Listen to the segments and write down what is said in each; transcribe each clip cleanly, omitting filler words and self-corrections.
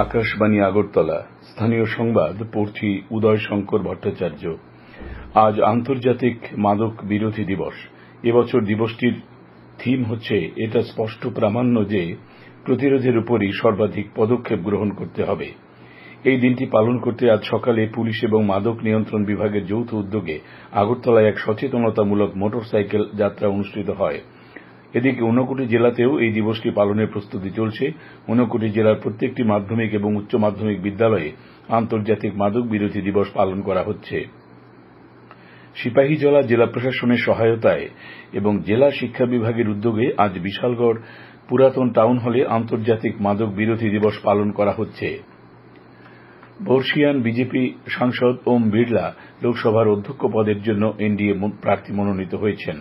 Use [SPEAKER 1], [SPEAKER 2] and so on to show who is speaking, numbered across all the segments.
[SPEAKER 1] আকাশবাণী আগরতলা। স্থানীয় সংবাদ পড়ছি উদয় শঙ্কর ভট্টাচার্য। আজ আন্তর্জাতিক মাদক বিরোধী দিবস। এবছর দিবসটির থিম হচ্ছে এটা স্পষ্ট প্রামাণ্য যে প্রতিরোধের উপরই সর্বাধিক পদক্ষেপ গ্রহণ করতে হবে। এই দিনটি পালন করতে আজ সকালে পুলিশ এবং মাদক নিয়ন্ত্রণ বিভাগের যৌথ উদ্যোগে আগরতলায় এক সচেতনতামূলক মোটরসাইকেল যাত্রা অনুষ্ঠিত হয়। এদিকে ঊনকোটি জেলাতেও এই দিবসটি পালনের প্রস্তুতি চলছে। ঊনকোটি জেলার প্রত্যেকটি মাধ্যমিক এবং উচ্চ মাধ্যমিক বিদ্যালয়ে আন্তর্জাতিক মাদক বিরোধী দিবস পালন করা হচ্ছে। সিপাহীজলা জেলা প্রশাসনের সহায়তায় এবং জেলা শিক্ষা বিভাগের উদ্যোগে আজ বিশালগড় পুরাতন টাউন হলে আন্তর্জাতিক মাদক বিরোধী দিবস পালন করা হচ্ছে। বর্ষিয়ান বিজেপি সাংসদ ওম বিড়লা লোকসভার অধ্যক্ষ পদের জন্য এনডিএ প্রার্থী মনোনীত হয়েছেন।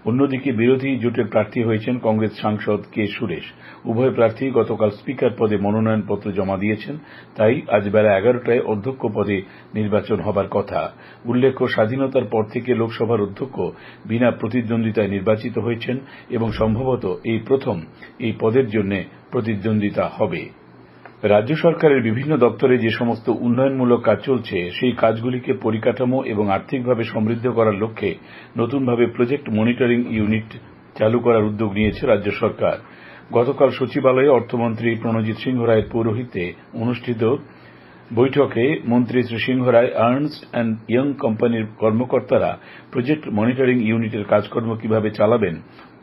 [SPEAKER 1] অন্যদিকে বিরোধী জোটের প্রার্থী হয়েছেন কংগ্রেস সাংসদ কে সুরেশ। উভয় প্রার্থী গতকাল স্পিকার পদে মনোনয়নপত্র জমা দিয়েছেন, তাই আজ বেলা 11টায় অধ্যক্ষ পদে নির্বাচন হবার কথা। উল্লেখ্য, স্বাধীনতার পর থেকে লোকসভার অধ্যক্ষ বিনা প্রতিদ্বন্দ্বিতায় নির্বাচিত হয়েছেন এবং সম্ভবত এই প্রথম এই পদের জন্য প্রতিদ্বন্দ্বিতা হবে। রাজ্য সরকারের বিভিন্ন দপ্তরে যে সমস্ত উন্নয়নমূলক কাজ চলছে সেই কাজগুলিকে পরিকাঠামো এবং আর্থিকভাবে সমৃদ্ধ করার লক্ষ্যে নতুনভাবে প্রজেক্ট মনিটরিং ইউনিট চালু করার উদ্যোগ নিয়েছে রাজ্য সরকার। গতকাল সচিবালয়ে অর্থমন্ত্রী প্রণজিৎ সিংহ রায়ের পৌরোহিত্যে অনুষ্ঠিত বৈঠকে মন্ত্রী শ্রী সিংহ রায় আর্নস্ট অ্যান্ড ইয়ং কোম্পানির কর্মকর্তারা প্রজেক্ট মনিটরিং ইউনিটের কাজকর্ম কিভাবে চালাবেন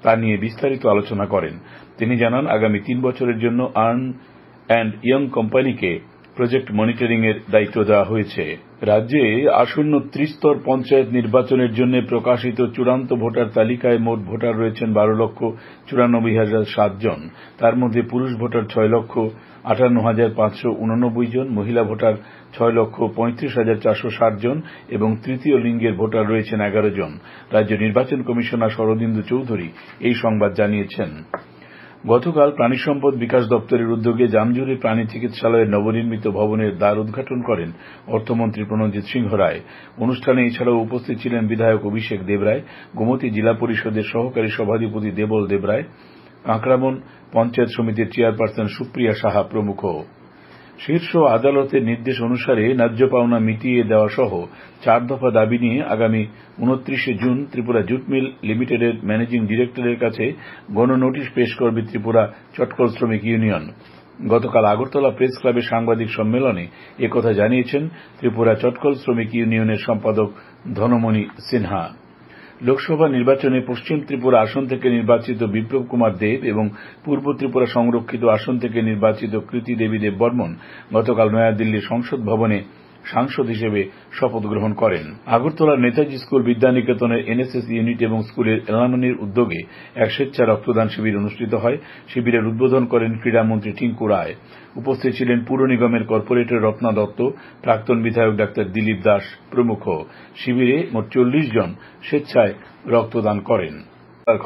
[SPEAKER 1] তা নিয়ে বিস্তারিত আলোচনা করেন। তিনি জানান, আগামী 3 বছরের জন্য আর্নস্ট অ্যান্ড ইয়ং কোম্পানিকে প্রজেক্ট মনিটরিং এর দায়িত্ব দেওয়া হয়েছে। রাজ্যে আসন্ন ত্রিস্তর পঞ্চায়েত নির্বাচনের জন্য প্রকাশিত চূড়ান্ত ভোটার তালিকায় মোট ভোটার রয়েছেন 12,94,007 জন। তার মধ্যে পুরুষ ভোটার 6,58,589 জন, মহিলা ভোটার 6,35,460 জন এবং তৃতীয় লিঙ্গের ভোটার রয়েছেন 11 জন। রাজ্য নির্বাচন কমিশনার শরদিন্দু চৌধুরী এই সংবাদ জানিয়েছেন। গতকাল প্রাণী সম্পদ বিকাশ দপ্তরের উদ্যোগে জামজুরি প্রাণী চিকিৎসালয়ের নবনির্মিত ভবনের দ্বার উদ্ঘাটন করেন অর্থমন্ত্রী প্রণজিৎ সিংহ রায়। অনুষ্ঠানে এছাড়াও উপস্থিত ছিলেন বিধায়ক অভিষেক দেবরায়, গোমতী জেলা পরিষদের সহকারী সভাধিপতি দেবল দেবরায়, কাঁকড়াবন পঞ্চায়েত সমিতির চেয়ারপারসন সুপ্রিয়া সাহা প্রমুখ। শীর্ষ আদালতের নির্দেশ অনুসারে ন্যায্য পাওনা মিটিয়ে দেওয়া সহ 4 দফা দাবি নিয়ে আগামী 29শে জুন ত্রিপুরা জুট মিল লিমিটেডের ম্যানেজিং ডিরেক্টরের কাছে গণনোটিশ পেশ করবে ত্রিপুরা চটকল শ্রমিক ইউনিয়ন। গতকাল আগরতলা প্রেস ক্লাবে সাংবাদিক সম্মেলনে একথা জানিয়েছেন ত্রিপুরা চটকল শ্রমিক ইউনিয়নের সম্পাদক ধনমণি সিনহা। লোকসভা নির্বাচনে পশ্চিম ত্রিপুরা আসন থেকে নির্বাচিত বিপ্লব কুমার দেব এবং পূর্ব ত্রিপুরা সংরক্ষিত আসন থেকে নির্বাচিত কৃতি দেবী দেব বর্মন গতকাল নয়াদিল্লির সংসদ ভবনে সাংসদ হিসেবে শপথ গ্রহণ করেন। আগরতলার নেতাজি স্কুল বিদ্যানিকেতনের এনএসএস ইউনিট এবং স্কুলের এলামনির উদ্যোগে এক স্বেচ্ছা রক্তদান শিবির অনুষ্ঠিত হয়। শিবিরের উদ্বোধন করেন ক্রীড়ামন্ত্রী টিঙ্কু রায়। উপস্থিত ছিলেন পুর নিগমের কর্পোরেটর রত্না দত্ত, প্রাক্তন বিধায়ক ডাক্তার দিলীপ দাস প্রমুখ। শিবিরে মোট 40 জন স্বেচ্ছায় রক্তদান করেন।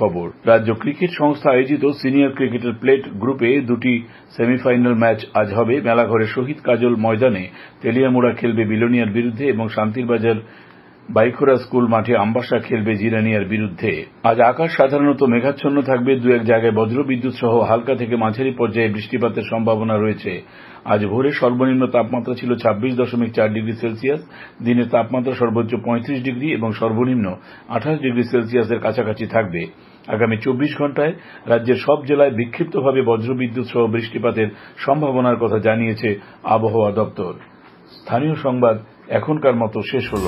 [SPEAKER 1] খবর, রাজ্য ক্রিকেট সংস্থা আয়োজিত সিনিয়র ক্রিকেটের প্লেট গ্রুপে 2টি সেমিফাইনাল ম্যাচ আজ হবে। মেলাঘরে শহীদ কাজল ময়দানে তেলিয়ামুড়া খেলবে বিলোনিয়ার বিরুদ্ধে এবং শান্তিরবাজার বাইখোরা স্কুল মাঠে আম্বাসা খেলবে জিরানিয়ার বিরুদ্ধে। আজ আকাশ সাধারণত মেঘাচ্ছন্ন থাকবে, 2-1 জায়গায় বজ্রবিদ্যুৎ সহ হালকা থেকে মাঝারি পর্যায়ে বৃষ্টিপাতের সম্ভাবনা রয়েছে। আজ ভোরে সর্বনিম্ন তাপমাত্রা ছিল 26.4 ডিগ্রি সেলসিয়াস। দিনের তাপমাত্রা সর্বোচ্চ 35 ডিগ্রি এবং সর্বনিম্ন 28 ডিগ্রি সেলসিয়াসের কাছাকাছি থাকবে। আগামী 24 ঘণ্টায় রাজ্যের সব জেলায় বিক্ষিপ্তভাবে বজ্রবিদ্যুৎ সহ বৃষ্টিপাতের সম্ভাবনার কথা জানিয়েছে আবহাওয়া দপ্তর। স্থানীয় সংবাদ এখনকার মতো শেষ হল।